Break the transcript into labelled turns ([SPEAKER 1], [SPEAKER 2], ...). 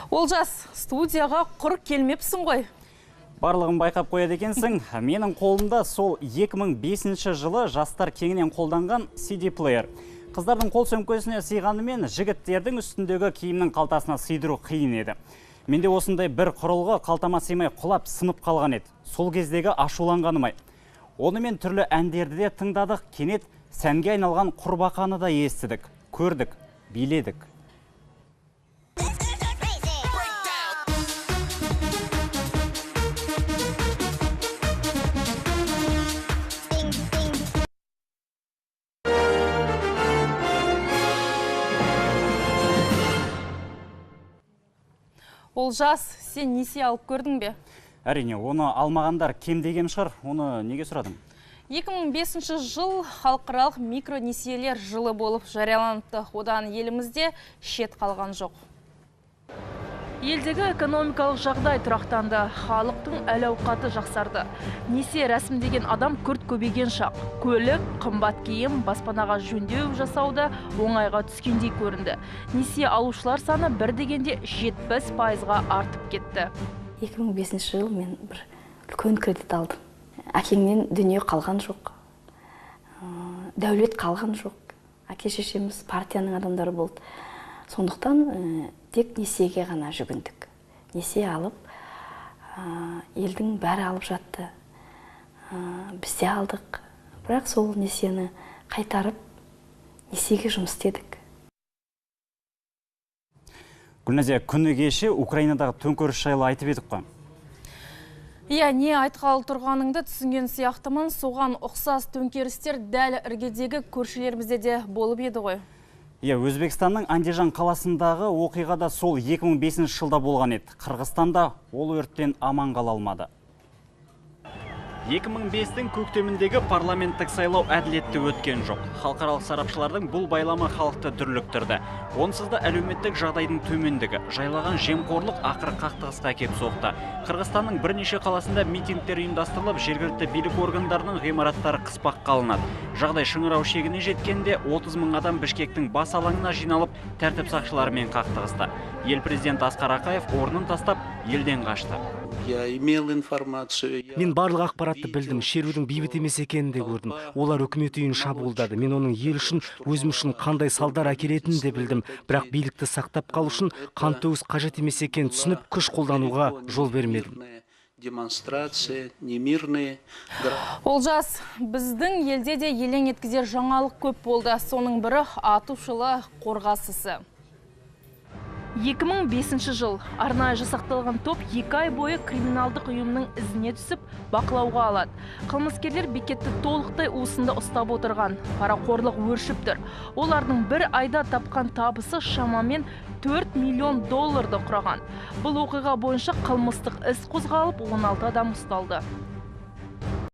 [SPEAKER 1] Олжас, студияға құр келмепсің ғой.
[SPEAKER 2] Барлығын байқап қояды екенсің. Менің қолымда сол 2005 жылы жастар кеңінен қолданған CD-плеер. Қыздардың қол сөмкесіне сыйғанымен жігіттердің үстіндегі киімнің қалтасына сыйдыру қиын еді. Менде осындай бір құрылғы қалтама сыймай құлап сынып қалған еді. Сол кездегі ашуланғаным ай. Онымен түрлі әндерді де тыңдадық, кенет сәнге айналған құрбақаны да естідік, көрдік, биледік.
[SPEAKER 1] Олжас, сен несие алып көрдің бе?
[SPEAKER 2] Әрине, оны алмағандар кем деген шығар. Оны неге сұрадың?
[SPEAKER 1] 2005 жыл халықаралық микронесиелер жылы болып жарияланыпты. Одан елімізде шет қалған жоқ. Елдегі экономикалық жағдай тұрақтанды, халықтың әл-ауқаты жақсарды. Несие рәсімдеген адам күрт көбейген шақ. Көлік, қымбат киім, баспанаға жөндеу жасауда оңайға түскендей көрінді. Несие алушылар саны бір дегенде 70%-ға артып кетті.
[SPEAKER 3] 2005 жыл мен бір үлкен кредит алдым. Әкеңнен дүние қалған жоқ, дәулет қалған жоқ. Әке-шешеміз партияның адамдары болды. Сондықтан тек несиеге ғана жүгіндік. Несие алып, елдің бәрі алып жатты. Біз де алдық. Бірақ сол несиені қайтарып, несиеге жұмыс істедік.
[SPEAKER 2] Гүлназия, күні кеше Украинадағы төңкеріс жайлы айтып едік қой.
[SPEAKER 1] Иә, не айтқалы тұрғаныңды түсінген сияқтымын, соған ұқсас төңкерістер дәл іргедегі көршілерімізде де болып еді ғой.
[SPEAKER 2] Иә, Өзбекстанның Андижан қаласындағы оқиғада сол 2005 жылда болған еді. Қырғызстанда ол өрттен аман қала алмады. 2005-тің көктеміндегі парламенттік сайлау әділетті өткен жоқ. Халықаралық сарапшылардың бұл байламы халықты дүрліктірді. Онсыз да әлеуметтік жағдайдың төмендігі, жайлаған жемқорлық ақыры қақтығысқа әкеп соқты. Қырғызстанның бірнеше қаласында митингтер ұйымдастырылып, жергілікті билік органдарының ғимараттары қыспаққа алынады. Жағдай шыңырау шегіне жеткенде 30 мың адам Бішкектің бас алаңына жиналып, тәртіп сақшыларымен қақтығысты. Ел президенті Асқар Ақаев орнын тастап, елден қашты.
[SPEAKER 4] Мен барлық ақпаратты білдім, шерудің бейбіт емес екенін де көрдім. Олар үкімет үйін шабуылдады. Мен оның ел үшін, өзім үшін қандай салдар әкелетінін де білдім. Бірақ билікті сақтап қалу үшін қан төгіс қажет емес екенін түсініп, күш қолдануға жол бермедім.
[SPEAKER 1] Олжас, біздің елде де елең еткізер жаңалық көп болды. Соның бірі атышулы қорғасысы. 2005 жыл арнайы жасақталған топ 2 ай бойы криминалдық ұйымның ізіне түсіп бақылауға алады. Қылмыскерлер бекетті толықтай уысында ұстап отырған. Парақорлық өршіп тұр. Олардың бір айда тапқан табысы шамамен 4 миллион долларды құраған. Бұл оқиға бойынша қылмыстық іс қозғалып 16 адам ұсталды.